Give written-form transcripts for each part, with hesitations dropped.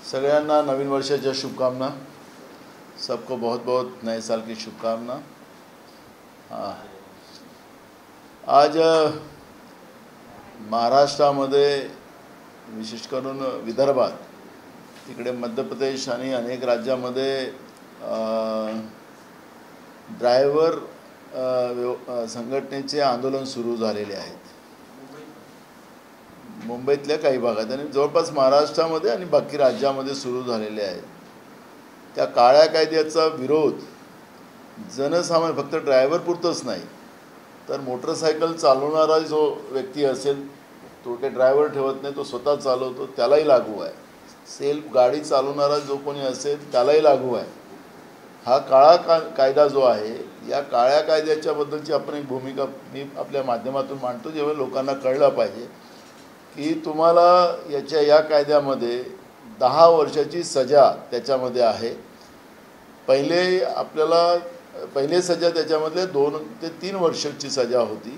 सगळ्यांना नवीन वर्षाच्या शुभकामना। सबको बहुत बहुत नए साल की शुभकामना। आज महाराष्ट्रामध्ये विशेष करून विदर्भात तिकडे मध्य प्रदेश आणि अनेक राज्यांमध्ये ड्रायव्हर संघटनेचे आंदोलन सुरू झालेले आहेत। मुंबईतल्या काही भागात आणि जवळपास महाराष्ट्रामध्ये आणि बाकी राज्यांमध्ये सुरू झालेले आहेत। त्या काळ्या कायद्याचा विरोध जनसामान्य फक्त ड्रायव्हर पुरतच नाही तर मोटरसायकल चालवणारा जो व्यक्ती असेल तो काही ड्रायव्हर ठेवत नाही, तो स्वतः चालवतो, त्यालाही लागू आहे। सेल्फ गाडी चालवणारा जो कोणी असेल त्यालाही लागू आहे। हा काळा कायदा जो आहे, या काळ्या कायद्याच्या बद्दलची आपण एक भूमिका मी आपल्या माध्यमातून मांडतो, जेव्हा लोकांना कळलं पाहिजे की तुम्हाला या कायद्यामध्ये 10 वर्षाची सजा त्याच्यामध्ये आहे। पहिले सजा त्याच्यामध्ये 2 ते 3 वर्षाची सजा होती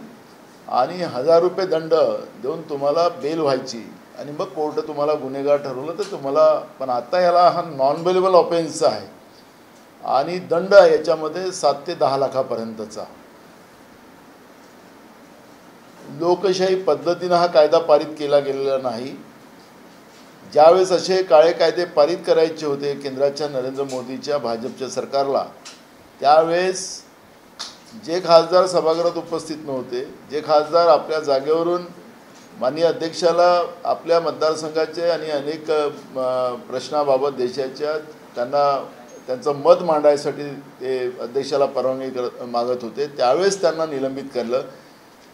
आणि 1000 रुपये दंड देऊन तुम्हाला बेल व्हायची आणि मग कोर्ट तुम्हाला गुन्हेगार ठरवलं तर तुम्हाला, पण आता याला हा नॉन बेलेबल ऑफेन्स आहे आणि दंड याच्यामध्ये 7 ते 10 लाखापर्यंतचा। लोकशाही पद्धतीने हा कायदा पारित केला गेलेला नाही। ज्यावेळेस असे काळे कायदे पारित करायचे होते केंद्राच्या नरेंद्र मोदीच्या भाजपच्या सरकारला, त्यावेळेस जे खासदार सभागृहात उपस्थित नव्हते, जे खासदार आपल्या जागेवरून माननीय अध्यक्षाला आपल्या मतदारसंघाचे आणि अनेक प्रश्नाबाबत देशाच्या त्यांचं मत मांडायसाठी ते अध्यक्षाला परवानगी मागत होते, त्यावेळेस त्यांना निलंबित केलं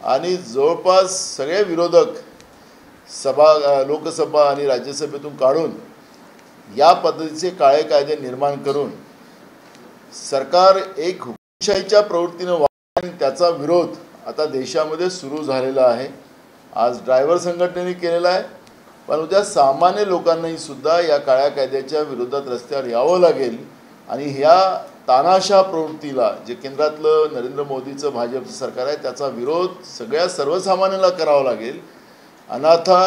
आणि जवळपास सगळे विरोधक लोकसभा आणि राज्यसभेतून काढून या पद्धतीचे काळे कायदे निर्माण करून सरकार एक हुकुमशाहीच्या प्रवृत्तीने वागते। त्याचा विरोध आता देशामध्ये सुरू झालेला आहे। आज ड्रायव्हर संघटनेने केलेला आहे, पण उद्या सामान्य लोकांनाही सुद्धा या काळ्या कायद्याच्या विरोधात रस्त्यावर यावं लागेल आणि ह्या तानाशाह प्रवृत्तीला जे केंद्रातलं नरेंद्र मोदीचं भाजपचं सरकार आहे त्याचा विरोध सर्वसामान्यांना करावा लागेल। अन्यथा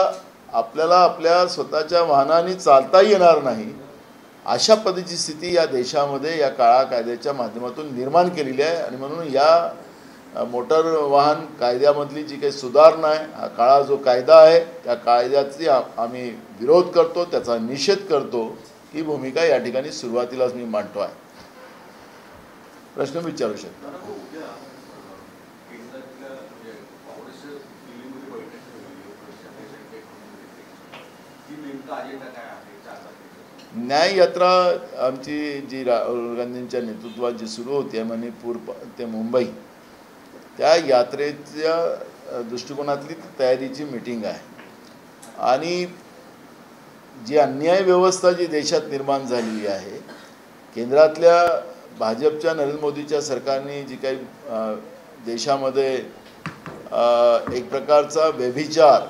आपल्याला आपल्या स्वतःच्या वाहनाने चालताही येणार नाही, अशा पद्धतीची स्थिती या देशामध्ये या काळा कायद्याच्या माध्यमातून निर्माण केलेली आहे। आणि म्हणून या मोटर वाहन कायद्यामधली जी काही सुधारणा आहे, हा काळा जो कायदा आहे त्या कायद्याची आम्ही विरोध करतो, त्याचा निषेध करतो। ही भूमिका या ठिकाणी सुरुवातीलाच मी मांडतो आहे। प्रश्न विचारू शकता। न्याय यात्रा आमची जी राहुल गांधींच्या नेतृत्वात जी सुरू होती मणिपूर ते मुंबई, त्या यात्रेच्या दृष्टिकोनातली तयारीची मीटिंग आहे। आणि जी अन्याय व्यवस्था जी देशात निर्माण झालेली आहे, केंद्रातल्या भाजपच्या नरेंद्र मोदीच्या सरकारने जी काही देशामध्ये एक प्रकारचा व्यभिचार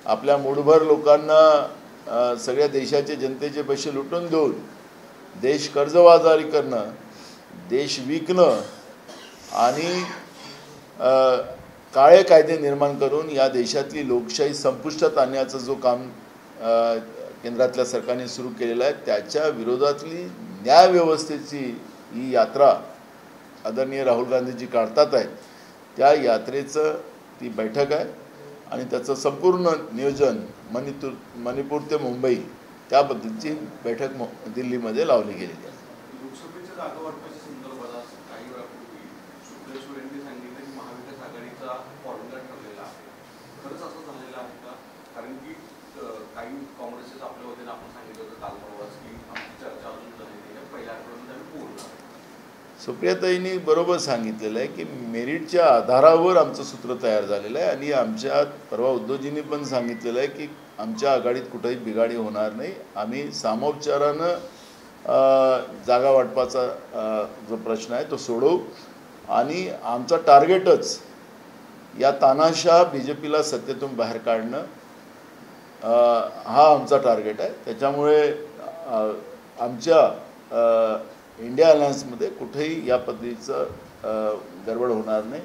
आपल्या मूठभर लोकांना सगळ्या देशाचे जनतेचे पैसे लुटून देऊन देश कर्जबाजारी करणं, देश विकणं आणि काळे कायदे निर्माण करून या देशातली लोकशाही संपुष्टात आणण्याचं जो काम केंद्रातल्या सरकारने सुरू केलेलं आहे, त्याच्या विरोधातली न्याय व्यवस्थेची ही यात्रा आदरणीय राहुल गांधीजी काढतात आहेत। त्या यात्रेचं ती बैठक आहे आणि त्याचं संपूर्ण नियोजन मणिपूर ते मुंबई त्याबद्दलची बैठक दिल्लीमध्ये लावली गेलेली आहे। सुप्रियाताईंनी बरोबर सांगितलेलं आहे की मेरिटच्या आधारावर आमचं सूत्र तयार झालेलं आहे आणि आमच्या परवा उद्धवजींनी पण सांगितलेलं आहे की आमच्या आघाडीत कुठेही बिघाडी होणार नाही। आम्ही सामोपचारानं जागा वाटपाचा जो प्रश्न आहे तो सोडवू आणि आमचा टार्गेटच या तानाशाह बीजेपीला सत्तेतून बाहेर काढणं हा आमचा टार्गेट आहे। त्याच्यामुळे आमच्या इंडिया अलायन्समध्ये कुठेही या पद्धतीचं गडबड होणार नाही,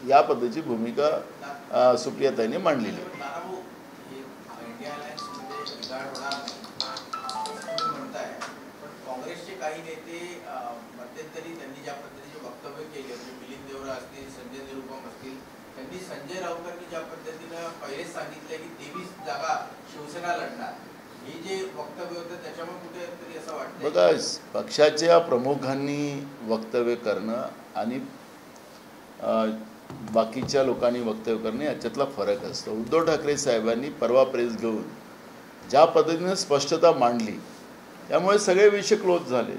या पद्धतीची भूमिका सुप्रियाताईंनी मांडलेली आहे। मध्यंतरी त्यांनी ज्या पद्धतीचे वक्तव्य केले म्हणजे मिलिंद देवरा असतील, संजय निरुपम असतील, त्यांनी संजय राऊतांनी ज्या पद्धतीनं पहिलेच सांगितले की 23 जागा शिवसेना लढणार, हे जे वक्तव्य होतं त्याच्यामुळे कुठेतरी असं वाटतं बघा, पक्षाच्या प्रमुखांनी वक्तव्य करणं आणि बाकीच्या लोकांनी वक्तव्य करणे याच्यातला फरक असतो. उद्धव ठाकरे साहेबांनी परवा प्रेस घेऊन ज्या पद्धतीने स्पष्टता मांडली त्यामुळे सगळे विषय क्लोज झाले.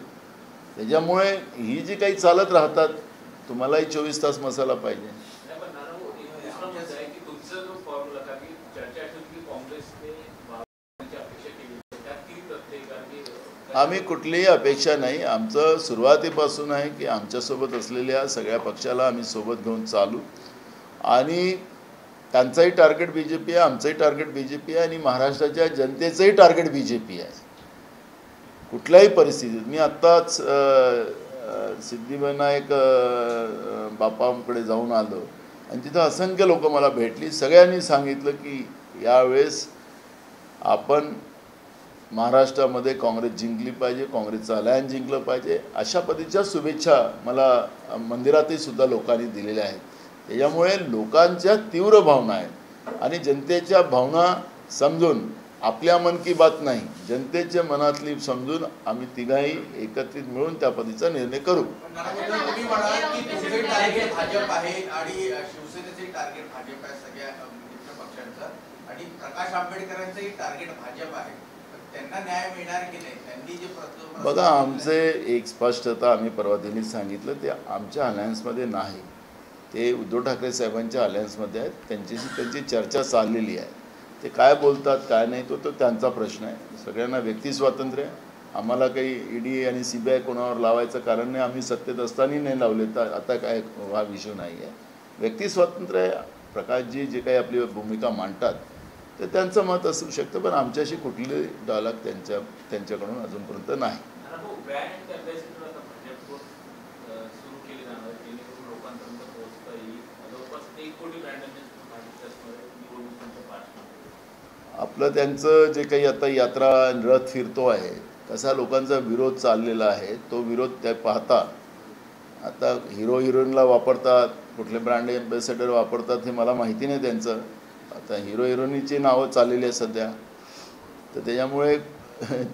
त्याच्यामुळे ही जी काही चालत राहतात, तुम्हालाही 24 तास मसाला पाहिजे. आम्ही कुठलीही अपेक्षा नाही. आमचं सुरुवातीपासून आहे की आमच्यासोबत असलेल्या सगळ्या पक्षाला आम्ही सोबत घेऊन चालू, आणि त्यांचंही टार्गेट BJP आहे, आमचंही टार्गेट BJP आहे, आणि महाराष्ट्राच्या जनतेचंही टार्गेट BJP आहे. कुठल्याही परिस्थितीत मी आत्ताच सिद्धिविनायक बापांकडे जाऊन आलो आणि तिथं असंख्य लोक मला भेटली. सगळ्यांनी सांगितलं की यावेळेस आपण महाराष्ट्रामध्ये काँग्रेस जिंकली पाहिजे, काँग्रेसचं अलायन्स जिंकलं पाहिजे, अशा पद्धतीच्या शुभेच्छा मला मंदिरातही सुद्धा लोकांनी दिलेल्या आहेत. त्याच्यामुळे लोकांच्या तीव्र भावना आहेत आणि जनतेच्या भावना समजून, आपल्या मन की बात नाही, जनतेच्या मनातली समजून आम्ही तिघाही एकत्रित मिळून त्या पद्धतीचा निर्णय करू. भाजप आहे आणि शिवसेनेचे टार्गेट भाजप आहे, सगळ्या पक्षांचं, आणि प्रकाश आंबेडकरांचंही टार्गेट भाजप आहे. त्यांना न्याय मिळणार की नाही? त्यांनी जे बघा, आमचे एक स्पष्टता आम्ही परवा दिनी सांगितलं, ते आमच्या अलायन्समध्ये नाही, ते उद्धव ठाकरे साहेबांच्या अलायन्समध्ये आहेत. त्यांची चर्चा चाललेली आहे. ते काय बोलतात काय नाही तो त्यांचा प्रश्न आहे. सगळ्यांना व्यक्ती स्वातंत्र्य आहे. आम्हाला काही ED आणि CBI कोणावर लावायचं कारण नाही. आम्ही सत्तेत असताना नाही लावले, तर आता काय हा विषय नाही आहे. व्यक्ती स्वातंत्र्य आहे. प्रकाशजी जे काही आपली भूमिका मांडतात ते त्यांचं मत असू शकतं, पण आमच्याशी कुठली डायलॉग त्यांच्याकडून अजूनपर्यंत नाही. आपलं त्यांचं जे काही आता यात्रा रथ फिरतो आहे, तसा लोकांचा विरोध चाललेला आहे. तो विरोध त्या पाहता आता हिरोईनला वापरतात, कुठले ब्रँड ॲम्बॅसेडर वापरतात हे मला माहिती नाही त्यांचं. आता हिरोईनची नावं चाललेली आहे सध्या, तर त्याच्यामुळे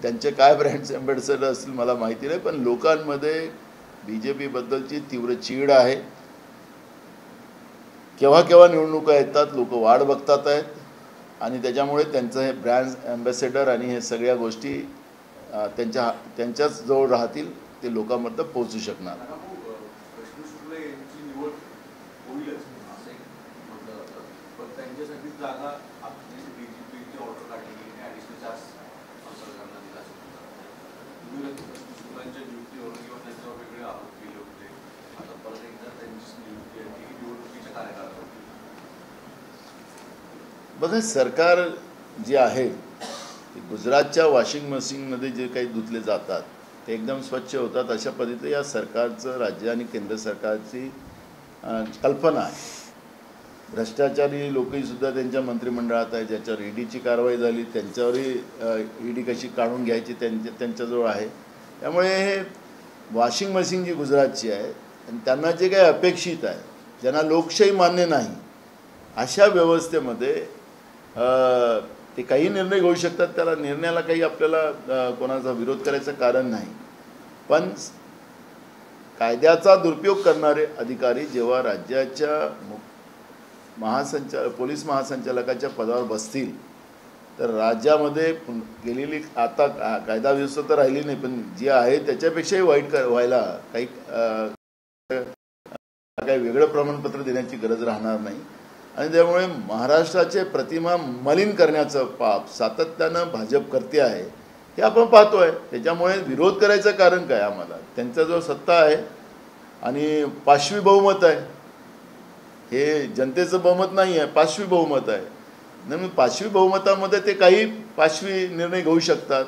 त्यांचे काय ब्रँड ॲम्बॅसेडर असतील मला माहिती नाही. पण लोकांमध्ये BJP बद्दलची तीव्र चीड आहे. केव्हा केव्हा निवडणुका येतात, लोक वाट बघतात आहेत, आणि त्याच्यामुळे त्यांचं हे ब्रँड ॲम्बॅसेडर आणि हे सगळ्या गोष्टी त्यांच्याच जवळ राहतील, ते लोकांपर्यंत पोहोचू शकणार. बघा, सरकार जे आहे ते गुजरातच्या वॉशिंग मशीनमध्ये जे काही धुतले जातात ते एकदम स्वच्छ होतात, अशा पद्धतीने या सरकारचं, राज्य आणि केंद्र सरकारची कल्पना आहे. भ्रष्टाचारी लोकहीसुद्धा त्यांच्या मंत्रिमंडळात आहे. ज्याच्यावर EDची कारवाई झाली त्यांच्यावरही ED कशी काढून घ्यायची त्यांच्याजवळ आहे. त्यामुळे हे वॉशिंग मशीन जी गुजरातची आहे आणि त्यांना जे काही अपेक्षित आहे, ज्यांना लोकशाही मान्य नाही, अशा व्यवस्थेमध्ये ते काही निर्णय घेऊ शकतात. त्याला निर्णयाला काही आपल्याला कोणाचा विरोध करायचं कारण नाही. पण कायद्याचा दुरुपयोग करणारे अधिकारी जेव्हा राज्याच्या पोलीस महासंचालकाच्या पदावर बसतील, तर राज्यामध्ये गेलेली आता कायदा व्यवस्था तर राहिली नाही, पण जी आहे त्याच्यापेक्षाही वाईट व्हायला काही वेगळं प्रमाणपत्र देण्याची गरज राहणार नाही. आणि त्यामुळे महाराष्ट्राचे प्रतिमा मलिन करण्याचं पाप सातत्यानं भाजप करते आहे, हे आपण पाहतो आहे. त्याच्यामुळे विरोध करायचं कारण काय? आम्हाला त्यांच्याजवळ सत्ता आहे आणि 5वी बहुमत आहे. हे जनतेचं बहुमत नाही आहे, 5वी बहुमत आहे. म्हणून 5वी बहुमतामध्ये ते काही 5वी निर्णय घेऊ शकतात.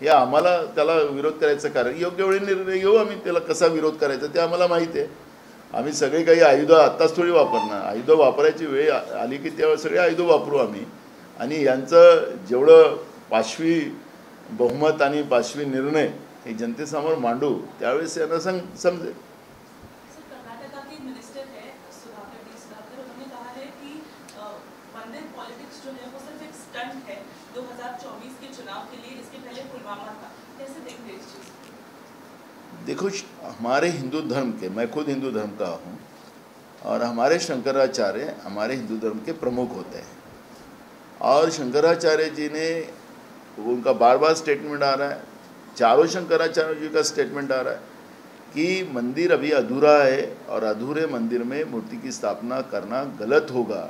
हे आम्हाला त्याला विरोध करायचं कारण, योग्य वेळी निर्णय घेऊ आम्ही. त्याला कसा विरोध करायचा ते आम्हाला माहिती आहे. आम्ही सगळे काही आयुधं आत्ताच थोडी वापरणार. आयुधं वापरायची वेळ आली की त्यावेळेस सगळे आयुधं वापरू आम्ही. आणि यांचं जेवढं 5वी बहुमत आणि 5वी निर्णय हे जनतेसमोर मांडू त्यावेळेस यांना समजेल. कर्नाटक मिनिस्टर है सुधाकर, उन्होंने कहा है कि मंदिर पॉलिटिक्स जो है वो सिर्फ एक स्टंट है 2024 के चुनाव के लिए. इसके पहले पुलवामा था. कैसे देखते हैं इस चीज़? देखो, हमारे हिंदू धर्म के, मैं खुद हिंदू धर्म का हूँ और हमारे शंकराचार्य हमारे हिंदू धर्म के प्रमुख होते हैं. और शंकराचार्य जी ने, उनका बार बार स्टेटमेंट आ रहा है, चारों शंकराचार्य जी का स्टेटमेंट आ रहा है कि मंदिर अभी अधूरा है और अधूरे मंदिर में मूर्ति की स्थापना करना गलत होगा.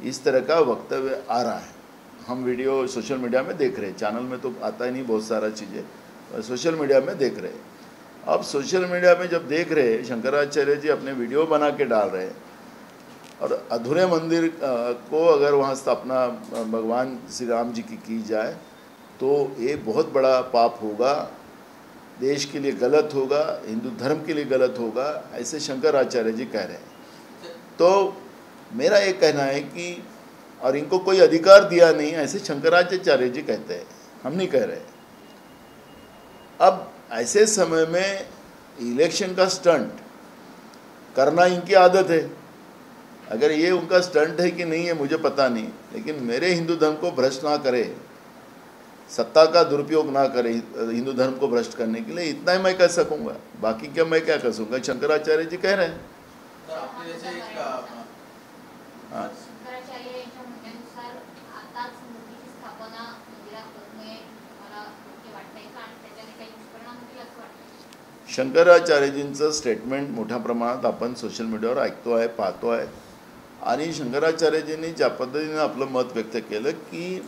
इस तरह का वक्तव्य आ रहा है. हम वीडियो सोशल मीडिया में देख रहे हैं, चैनल में तो आता ही नहीं बहुत सारा चीज़ें, सोशल मीडिया में देख रहे हैं. अब सोशल मीडिया में जब देख रहे हैं शंकराचार्य जी अपने वीडियो बना के डाल रहे हैं और अधूरे मंदिर को अगर वहाँ स्थापना भगवान श्री राम जी की जाए तो ये बहुत बड़ा पाप होगा, देश के लिए गलत होगा, हिंदू धर्म के लिए गलत होगा, ऐसे शंकराचार्य जी कह रहे हैं. तो मेरा ये कहना है कि, और इनको कोई अधिकार दिया नहीं, ऐसे शंकराचार्य जी कहते हैं, हम नहीं कह रहे. अब ऐसे समय में इलेक्शन का स्टंट करना इनकी आदत है. अगर ये उनका स्टंट है कि नहीं है मुझे पता नहीं, लेकिन मेरे हिंदू धर्म को भ्रष्ट ना करे, सत्ता का दुरुपयोग ना करे हिंदू धर्म को भ्रष्ट करने के लिए, इतना ही मैं कह सकूंगा. बाकी क्या मैं क्या कर सकूंगा? शंकराचार्य जी कह रहे हैं. शंकराचार्यजींचं स्टेटमेंट मोठ्या प्रमाणात आपण सोशल मीडियावर ऐकतो आहे, पाहतो आहे. आणि शंकराचार्यजींनी ज्या पद्धतीने आपलं मत व्यक्त केलं की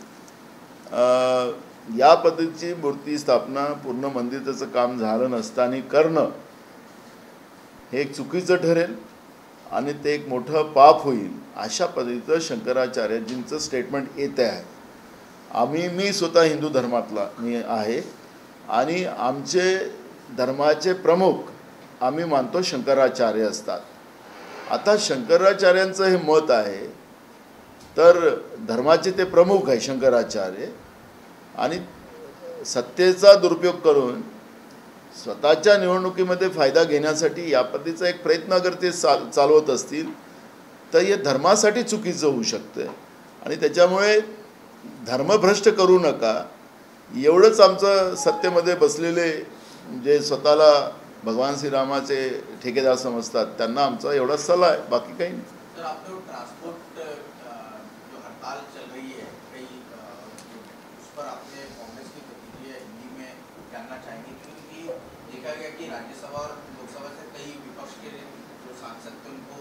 या पद्धतीची मूर्ती स्थापना पूर्ण मंदिर त्याचं काम झालं नसताना करणं हे एक चुकीचं ठरेल आणि ते एक मोठं पाप होईल, अशा पद्धतीचं शंकराचार्यजींचं स्टेटमेंट येते आहे. मी स्वतः हिंदू धर्मातला मी आहे आणि आमचे धर्माचे प्रमुख आम्ही मानतो शंकराचार्य असतात. आता शंकराचार्यांचं हे मत आहे तर धर्माचे ते प्रमुख आहे शंकराचार्य, आणि सत्तेचा दुरुपयोग करून स्वतःच्या निवडणुकीमध्ये फायदा घेण्यासाठी या पद्धतीचा एक प्रयत्न अगर ते चालवत असतील तर हे धर्मासाठी चुकीचं होऊ शकतं. आणि त्याच्यामुळे धर्मभ्रष्ट करू नका एवढंच आमचं सत्तेमध्ये बसलेले जे स्वतःला भगवान श्रीरामाचे ठेकेदार समजतात त्यांना आमचा एवढाच सल्ला आहे, बाकी काही नाही. सर, आपने ट्रांसपोर्ट जो हड़ताल चल रही है कई उस पर आपने कांग्रेस की प्रतिक्रिया हिंदी में जानना चाहेंगे, क्योंकि देखा गया कि राज्यसभा और लोकसभा से कई विपक्ष के जो सांसद थे उनको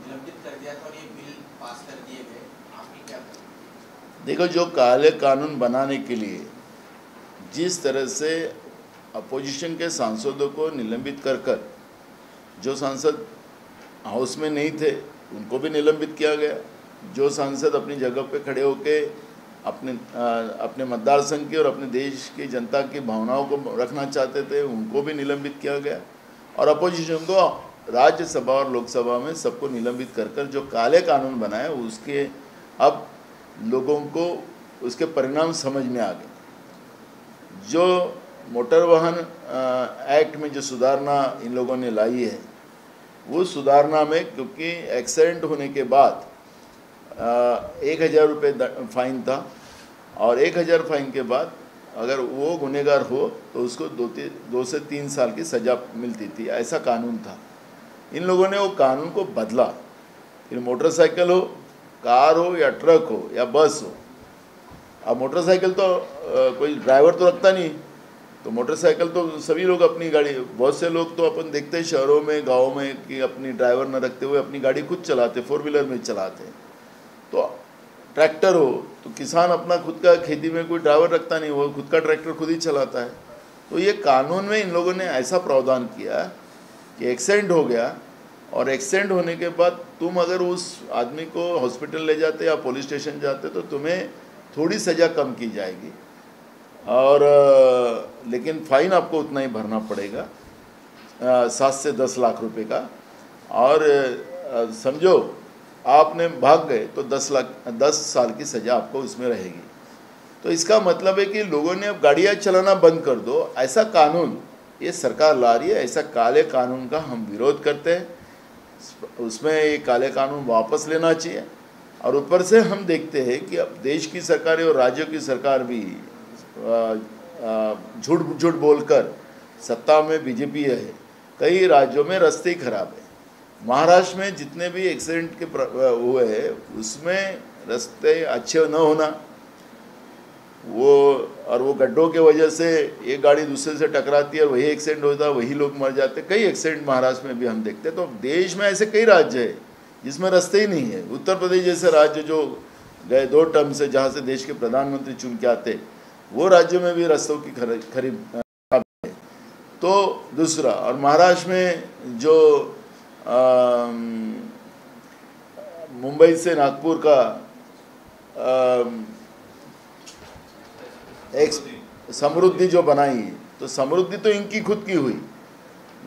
निलंबित कर दिया था और ये बिल पास कर दिए गए. आपकी क्या करेंगे? देखो, जो काले कानून बनाने के लिए जिस तरह से अपोजिशन के सांसदों को निलंबित कर जो सांसद हाउस में नहीं थे उनको भी निलंबित किया गया, जो सांसद अपनी जगह पे खड़े होके अपने मतदार संघ की और अपने देश की जनता की भावनाओं को रखना चाहते थे उनको भी निलंबित किया गया, और अपोजिशन को राज्यसभा और लोकसभा में सबको निलंबित कर जो काले कानून बनाए उसके अब लोगों को उसके परिणाम समझ में आ गए. जो मोटर वाहन एक्ट में जो सुधारना इन लोगों ने लाई है वो सुधारना में, क्योंकि एक्सीडेंट होने के बाद 1,000 रुपये फाइन था और 1,000 फाइन के बाद अगर वो गुनहगार हो तो उसको 2 से 3 साल की सज़ा मिलती थी, ऐसा कानून था. इन लोगों ने वो कानून को बदला. फिर मोटरसाइकिल हो, कार हो या ट्रक हो या बस हो, अब मोटरसाइकिल तो कोई ड्राइवर तो रखता नहीं, तो मोटरसाइकिल तो सभी लोग अपनी गाड़ी, बहुत से लोग तो अपन देखते हैं शहरों में गाँव में कि अपनी ड्राइवर न रखते हुए अपनी गाड़ी खुद चलाते, 4 व्हीलर में चलाते. तो ट्रैक्टर हो तो किसान अपना खुद का खेती में कोई ड्राइवर रखता नहीं, वो खुद का ट्रैक्टर खुद ही चलाता है. तो ये कानून में इन लोगों ने ऐसा प्रावधान किया कि एक्सीडेंट हो गया और एक्सीडेंट होने के बाद तुम अगर उस आदमी को हॉस्पिटल ले जाते या पुलिस स्टेशन जाते तो तुम्हें थोड़ी सज़ा कम की जाएगी, और लेकिन फ़ाइन आपको उतना ही भरना पड़ेगा 7 से 10 लाख रुपए का, और समझो आपने भाग गए तो 10 साल की सज़ा आपको इसमें रहेगी. तो इसका मतलब है कि लोगों ने अब गाड़ियाँ चलाना बंद कर दो, ऐसा कानून ये सरकार ला रही है। ऐसा काले कानून का हम विरोध करते हैं। उसमें ये काले कानून वापस लेना चाहिए। और ऊपर से हम देखते हैं कि अब देश की सरकारें और राज्यों की सरकार भी झूठ झूठ बोलकर सत्ता में बीजेपी है। कई राज्यों में रास्ते ही खराब है। महाराष्ट्र में जितने भी एक्सीडेंट के हुए हैं उसमें रास्ते अच्छे न होना, वो गड्ढों के वजह से एक गाड़ी दूसरे से टकराती है और वही एक्सीडेंट होता है, वही लोग मर जाते। कई एक्सीडेंट महाराष्ट्र में भी हम देखते हैं। तो देश में ऐसे कई राज्य है जिसमें रास्ते ही नहीं है। उत्तर प्रदेश जैसे राज्य जो गए 2 टर्म से जहाँ से देश के प्रधानमंत्री चुन के आते, वो राज्यों में भी रास्तों की खरीब है। तो दूसरा, और महाराष्ट्र में जो मुंबई से नागपुर का एक समृद्धि जो बनाई, तो समृद्धि तो इनकी खुद की हुई,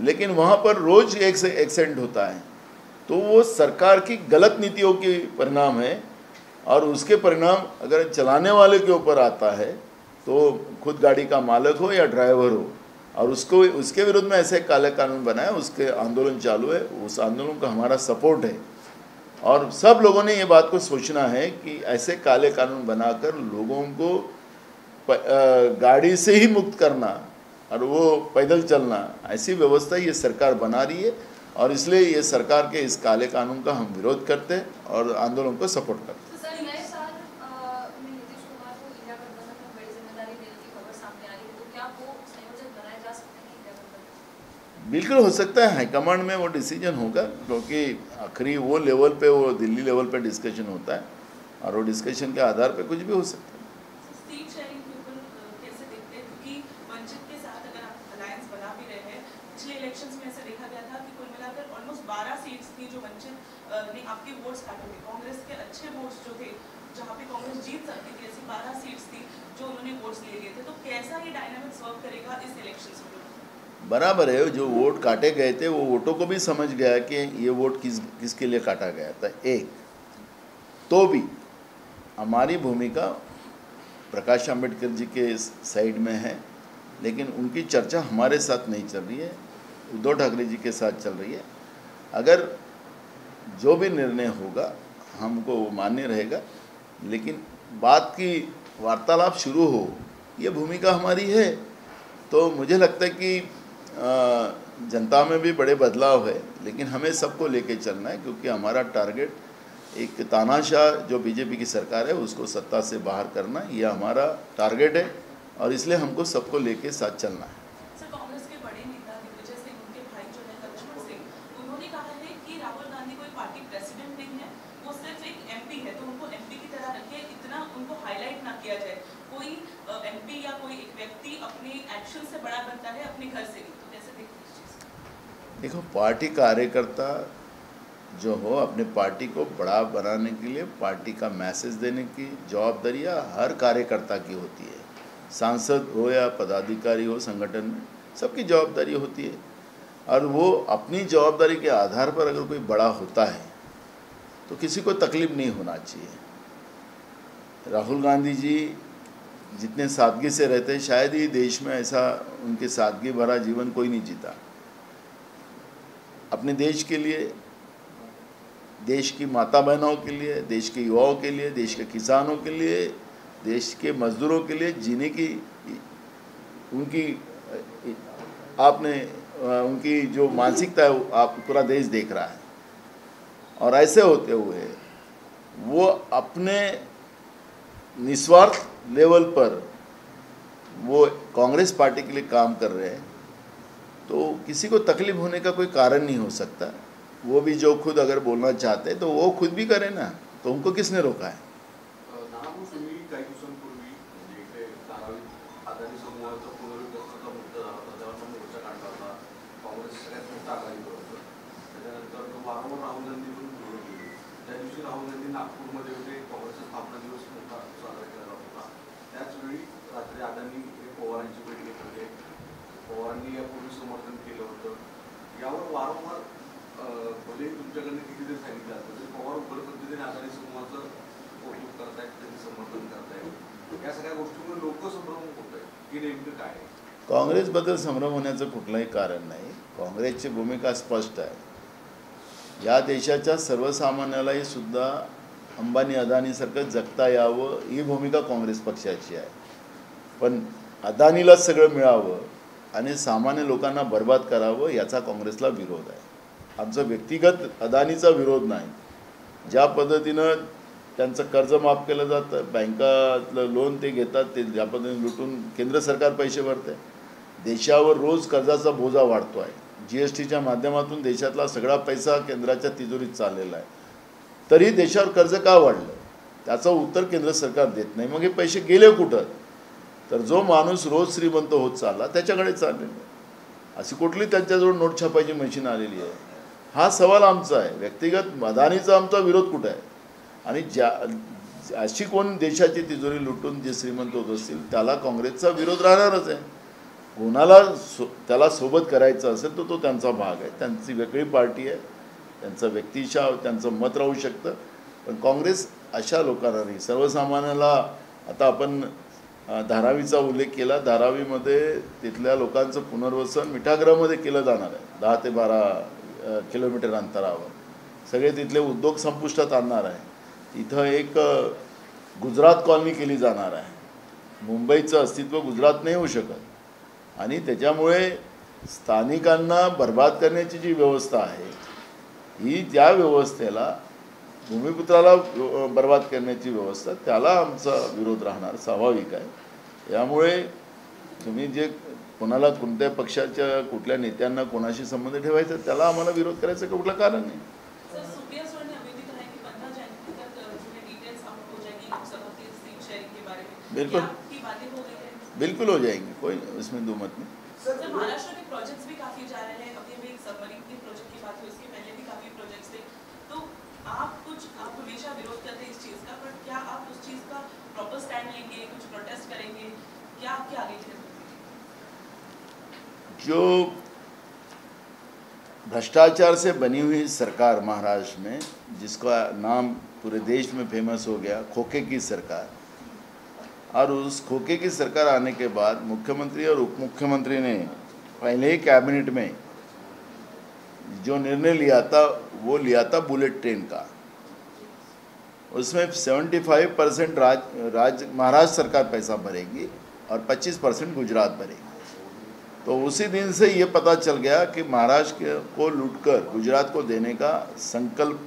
लेकिन वहाँ पर रोज एक से एक्सीडेंट होता है। तो वो सरकार की गलत नीतियों के परिणाम है। और उसके परिणाम अगर चलाने वाले के ऊपर आता है, तो खुद गाड़ी का मालिक हो या ड्राइवर हो, और उसके विरुद्ध में ऐसे काले कानून बनाए, उसके आंदोलन चालू है। उस आंदोलन का हमारा सपोर्ट है। और सब लोगों ने ये बात को सोचना है कि ऐसे काले कानून बनाकर लोगों को गाड़ी से ही मुक्त करना और वो पैदल चलना, ऐसी व्यवस्था ये सरकार बना रही है। और इसलिए ये सरकार के इस काले कानून का हम विरोध करते हैं और आंदोलन को सपोर्ट करते हैं। बिल्कुल हो सकता है, हाईकमांड में वो डिसीजन होगा, क्योंकि आखिरी वो लेवल पे, वो दिल्ली लेवल पे डिस्कशन होता है और वो डिस्कशन के आधार पे कुछ भी हो सकता है। सीट शेयरिंग के ऊपर कैसे देखते हैं, क्योंकि वंचित के साथ अगर आप अलायंस बना भी रहे हैं, पिछले इलेक्शंस में ऐसा देखा गया था कि कुल मिलाकर ऑलमोस्ट 12 सीट्स थी जो वंचित ने आपके वोट्स काटे थे। कांग्रेस के अच्छे वोट्स जो थे, जहाँ पे कांग्रेस जीत सकती थी, ऐसी 12 सीट्स थी जो उन्होंने वोट्स ले लिए थे। तो कैसा ये डायनामिक्स वर्क करेगा इस इलेक्शंस में? बराबर है, जो वोट काटे गए थे वो वोटों को भी समझ गया कि ये वोट किसके लिए काटा गया था। एक तो भी हमारी भूमिका प्रकाश आंबेडकर जी के साइड में है, लेकिन उनकी चर्चा हमारे साथ नहीं चल रही है, उद्धव ठाकरे जी के साथ चल रही है। अगर जो भी निर्णय होगा हमको वो मान्य रहेगा, लेकिन बात की वार्तालाप शुरू हो, ये भूमिका हमारी है। तो मुझे लगता है कि जनता में भी बड़े बदलाव है, लेकिन हमें सबको लेके चलना है, क्योंकि हमारा टारगेट एक तानाशाह जो बीजेपी की सरकार है उसको सत्ता से बाहर करना, ये हमारा टारगेट है। और इसलिए हमको सबको लेके साथ चलना है। सर, कांग्रेस के बड़े नेता दिग्विजय सिंह, उनके भाई जो है लक्ष्मण सिंह, उन्होंने कहा है कि राहुल गांधी कोई पार्टी प्रेसिडेंट नहीं है, वो सिर्फ एक एमपी है, तो उनको एमपी की तरह रखिए, इतना उनको हाईलाइट ना किया जाए। कोई एमपी या कोई एक व्यक्ति अपने एक्शन से बड़ा बनता है, अपने घर से नहीं। तो कैसे देखते हैं इस चीज़ को? देखो, पार्टी कार्यकर्ता जो हो, अपने पार्टी को बड़ा बनाने के लिए पार्टी का मैसेज देने की जवाबदारी हर कार्यकर्ता की होती है। सांसद हो या पदाधिकारी हो, संगठन में सबकी जवाबदारी होती है। और वो अपनी जवाबदारी के आधार पर अगर कोई बड़ा होता है तो किसी को तकलीफ नहीं होना चाहिए। राहुल गांधी जी जितने सादगी से रहते हैं, शायद ही देश में ऐसा उनके सादगी भरा जीवन कोई नहीं जीता। अपने देश के लिए, देश की माता बहनों के लिए, देश के युवाओं के लिए, देश के किसानों के लिए, देश के मजदूरों के लिए जीने की उनकी उनकी जो मानसिकता है आप पूरा देश देख रहा है। और ऐसे होते हुए वो अपने निस्वार्थ लेवल पर वो कांग्रेस पार्टी के लिए काम कर रहे हैं, तो किसी को तकलीफ होने का कोई कारण नहीं हो सकता। वो भी जो खुद अगर बोलना चाहते हैं तो वो खुद भी करें ना, तो उनको किसने रोका है? नागपूरमध्ये होते, काँग्रेसचा स्थापना दिवस मोठा साजरा केला जात होता। त्याचवेळी रात्री अदानी पवारांची भेट घेत होते, पवारांनी यापूर्वी समर्थन केलं होतं। यावर वारंवार भले तुमच्याकडनं कितीतरी सांगितलं जातं, पवार उघड पद्धतीने अदानी समूहाचं कौतुक करतायत, त्यांचं समर्थन करतायत, या सगळ्या गोष्टींमुळे लोक संभ्रम होत आहे की नेमकं काय आहे? काँग्रेसबद्दल संभ्रम होण्याचं कुठलंही कारण नाही. काँग्रेसची भूमिका स्पष्ट आहे. या देशाच्या सर्वसामान्यालाही सुद्धा अंबानी अदानीसारखं जगता यावं ही भूमिका काँग्रेस पक्षाची आहे. पण अदानीलाच सगळं मिळावं आणि सामान्य लोकांना बर्बाद करावं याचा काँग्रेसला विरोध आहे. आमचा व्यक्तिगत अदानीचा विरोध नाही. ज्या पद्धतीनं त्यांचं कर्ज माफ केलं जातं, बँकातलं लोन ते घेतात, ते ज्या पद्धतीने लुटून केंद्र सरकार पैसे भरते, देशावर रोज कर्जाचा बोजा वाढतो आहे. GSTच्या माध्यमातून देशातला सगळा पैसा केंद्राच्या तिजोरीत चाललेला आहे. तरी देशावर कर्ज का वाढलं त्याचं उत्तर केंद्र सरकार देत नाही. मग हे पैसे गेले कुठं? तर जो माणूस रोज श्रीमंत होत चालला त्याच्याकडे चाललेलं आहे. अशी कुठली त्यांच्याजवळ नोट छापायची मशीन आलेली आहे? हा सवाल आमचा आहे. व्यक्तिगत अदानीचा आमचा विरोध कुठं आहे? आणि अशी कोण देशाची तिजोरी लुटून जे श्रीमंत होत असतील त्याला काँग्रेसचा विरोध राहणारच आहे. कोणाला त्याला सोबत करायचं असेल तर तो त्यांचा भाग आहे. त्यांची वेगळी पार्टी आहे, त्यांचं व्यक्तिशः त्यांचं मत राहू शकतं. पण काँग्रेस अशा लोकांना नाही, सर्वसामान्याला. आता आपण धारावीचा उल्लेख केला. धारावीमध्ये तिथल्या लोकांचं पुनर्वसन मिठागृहामध्ये केलं जाणार आहे. 10 ते 12 किलोमीटर अंतरावर सगळे तिथले उद्योग संपुष्टात आणणार आहे. इथं एक गुजरात कॉलनी केली जाणार आहे. मुंबईचं अस्तित्व गुजरात नाही होऊ शकत. आणि त्याच्यामुळे स्थानिकांना बर्बाद करण्याची जी व्यवस्था आहे ही त्या व्यवस्थेला, भूमिपुत्राला बर्बाद करण्याची व्यवस्था, त्याला आमचा विरोध राहणार स्वाभाविक आहे. यामुळे तुम्ही जे कोणाला कोणत्या पक्षाच्या कुठल्या नेत्यांना कोणाशी संबंध ठेवायचा त्याला आम्हाला विरोध करायचं कुठलं कारण नाही. बिल्कुल बिल्कुल हो जाएंगे, कोई इसमें दो मत नहीं. सर महाराष्ट्र के प्रोजेक्ट्स भी काफी जा रहे हैं. अभी भी एक सबमरीन के प्रोजेक्ट की बात हुई, उसके पहले भी काफी प्रोजेक्ट्स थे. तो आप हमेशा विरोध करते हैं इस चीज का, पर क्या आप उस चीज का प्रॉपर स्टैंड लेंगे, कुछ प्रोटेस्ट करेंगे, क्या आपके आगे थे? जो भ्रष्टाचार से बनी हुई सरकार महाराष्ट्र में, जिसका नाम पूरे देश में फेमस हो गया, खोखे की सरकार, और उस खोखे की सरकार आने के बाद मुख्यमंत्री और उप मुख्यमंत्री ने पहले ही कैबिनेट में जो निर्णय लिया था वो लिया था बुलेट ट्रेन का. उसमें 75% राज्य महाराष्ट्र सरकार पैसा भरेगी और 25% गुजरात भरेगी. तो उसी दिन से ये पता चल गया कि महाराष्ट्र को लूटकर गुजरात को देने का संकल्प,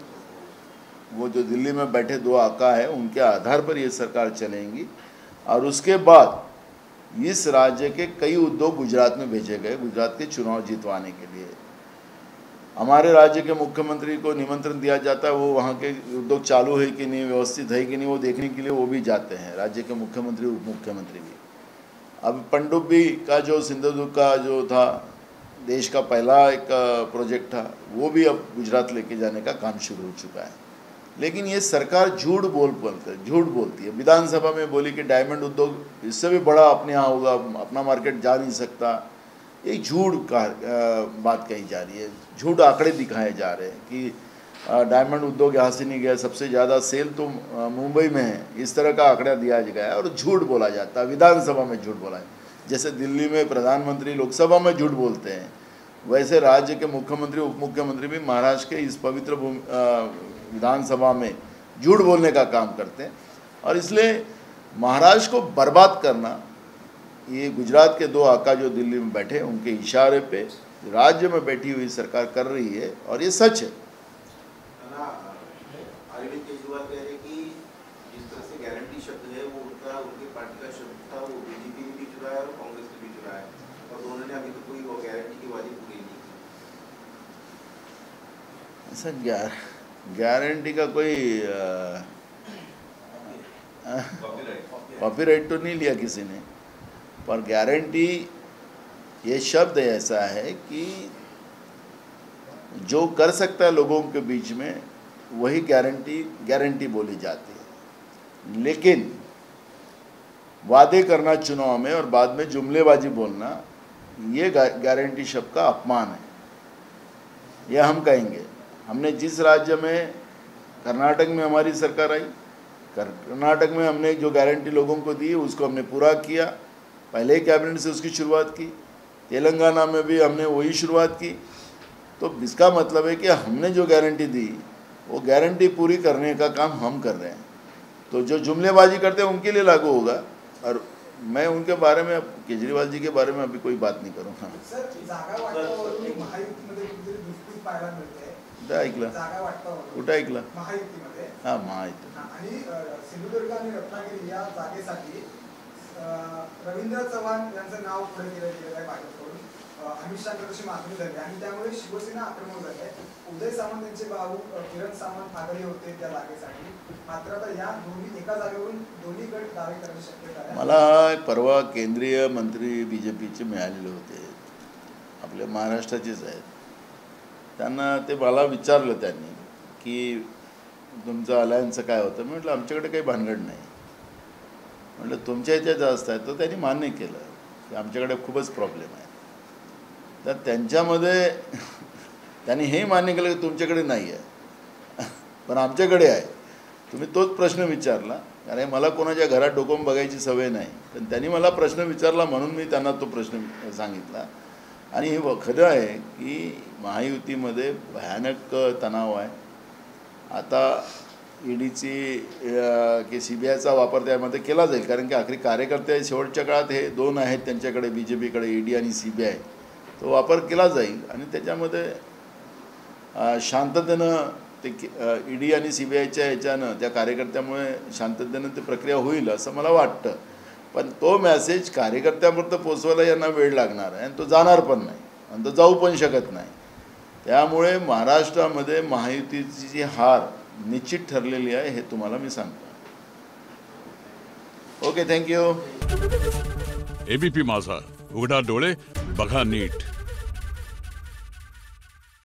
वो जो दिल्ली में बैठे 2 आका है उनके आधार पर ये सरकार चलेंगी. और उसके बाद इस राज्य के कई उद्योग गुजरात में भेजे गए, गुजरात के चुनाव जितवाने के लिए. हमारे राज्य के मुख्यमंत्री को निमंत्रण दिया जाता है, वो वहाँ के उद्योग चालू है कि नहीं, व्यवस्थित है कि नहीं, वो देखने के लिए वो भी जाते हैं, राज्य के मुख्यमंत्री उप मुख्यमंत्री भी. अब पनडुब्बी का जो सिंधुदुर्ग का जो था, देश का पहला एक प्रोजेक्ट था, वो भी अब गुजरात लेके जाने का काम शुरू हो चुका है. लेकिन ये सरकार झूठ बोलती है. विधानसभा में बोली कि डायमंड उद्योग इससे भी बड़ा अपने यहाँ होगा, अपना मार्केट जा नहीं सकता. एक झूठ का बात कही जा रही है, झूठ आंकड़े दिखाए जा रहे हैं कि डायमंड उद्योग यहाँ से नहीं गया, सबसे ज़्यादा सेल तो मुंबई में है. इस तरह का आंकड़ा दिया गया है और झूठ बोला जाता है. विधानसभा में झूठ बोला है. जैसे दिल्ली में प्रधानमंत्री लोकसभा में झूठ बोलते हैं, वैसे राज्य के मुख्यमंत्री उप मुख्यमंत्री भी महाराष्ट्र के इस पवित्र विधानसभा में झूठ बोलने का काम करते हैं. और इसलिए महाराष्ट्र को बर्बाद करना ये गुजरात के 2 आका जो दिल्ली में बैठे उनके इशारे पे राज्य में बैठी हुई सरकार कर रही है और ये सच है. अरविंद केजरीवाल कह रहे कि जिस तरह से गारंटी शब्द है वो उनकी पार्टी का शब्द था, वो बीजेपी ने भी चुराया और कांग्रेस ने भी चुराया, और दोनों ने अभी तक कोई गारंटी की वादी पूरी नहीं की. ऐसा गारंटी का कोई कॉपीराइट तो नहीं लिया किसी ने, पर गारंटी ये शब्द ऐसा है कि जो कर सकता है लोगों के बीच में वही गारंटी बोली जाती है. लेकिन वादे करना चुनाव में और बाद में जुमलेबाजी बोलना, ये गारंटी शब्द का अपमान है. यह हम कहेंगे. हमने जिस राज्य में, कर्नाटक में हमारी सरकार आई, कर्नाटक में हमने जो गारंटी लोगों को दी उसको हमने पूरा किया, पहले ही कैबिनेट से उसकी शुरुआत की। तेलंगाना में भी हमने वही शुरुआत की। तो इसका मतलब है कि हमने जो गारंटी दी वो गारंटी पूरी करने का काम हम कर रहे हैं। तो जो जुमलेबाजी करते हैं उनके लिए लागू होगा, और मैं उनके बारे में, केजरीवाल जी के बारे में अभी कोई बात नहीं करूँगा। सर, जागा वाटपावरून महायुतीमध्ये कुठेतरी दुसरी पाहायला मिळते। कुठं ऐकलं? जागा वाटपावरून कुठं ऐकलं? महायुतीमध्ये। हां, महायुती। आणि सिंधुदुर्ग आणि रत्नागिरी या जागेसाठी रवींद्र चव्हाण यांचं नाव पुढे केलं आहे भाजपकडून। अमित शहाची मागणी झाली आणि त्यामुळे शिवसेना आक्रमक झाली आहे। उदय सामंत यांचे भाऊ किरण सामंत आघाडी होते त्या जागेसाठी, मात्र आता या दोन्ही एका जागेवरून दोन्ही गट दावे करण्याची शक्यता आहे। मला परवा केंद्रीय मंत्री बीजेपीचे मिळालेले होते, आपल्या महाराष्ट्राचेच आहेत। त्यांना ते मला विचारलं त्यांनी की तुमचं अलायन्सचं काय होतं। मी म्हटलं आमच्याकडे काही भानगड नाही। म्हटलं तुमच्या इथे जास्त आहे, तर त्यांनी मान्य केलं की आमच्याकडे खूपच प्रॉब्लेम आहे। तर त्यांच्यामध्ये त्यांनी हे मान्य केलं की तुमच्याकडे नाही आहे पण आमच्याकडे आहे। तुम्ही तोच प्रश्न विचारला, कारण मला कोणाच्या घरात डोकून बघायची सवय नाही, पण त्यांनी मला प्रश्न विचारला म्हणून मी त्यांना तो प्रश्न सांगितला। आणि हे खरं आहे की महायुतीमध्ये भयानक तणाव आहे। आता ईडीची की CBIचा वापर त्यामध्ये केला जाईल, कारण की आखरी कार्यकर्ते शेवटच्या काळात हे दोन आहेत त्यांच्याकडे, BJPकडे ईडी आणि CBI, तो वापर केला जाईल आणि त्याच्यामध्ये शांततेनं ते ईडी आणि CBIच्या ह्याच्यानं त्या कार्यकर्त्यामुळे शांततेनं ती प्रक्रिया होईल असं मला वाटतं। पण तो मेसेज कार्यकर्त्यापर्यंत पोचवायला यांना वेळ लागणार आहे आणि तो जाणार पण नाही आणि तो जाऊ पण शकत नाही। त्यामुळे महाराष्ट्रामध्ये महायुतीची जी हार निश्चित ठरलेली आहे हे तुम्हाला मी सांगतो। Okay, thank you. ABP माझा, उघडा डोळे बघा नीट।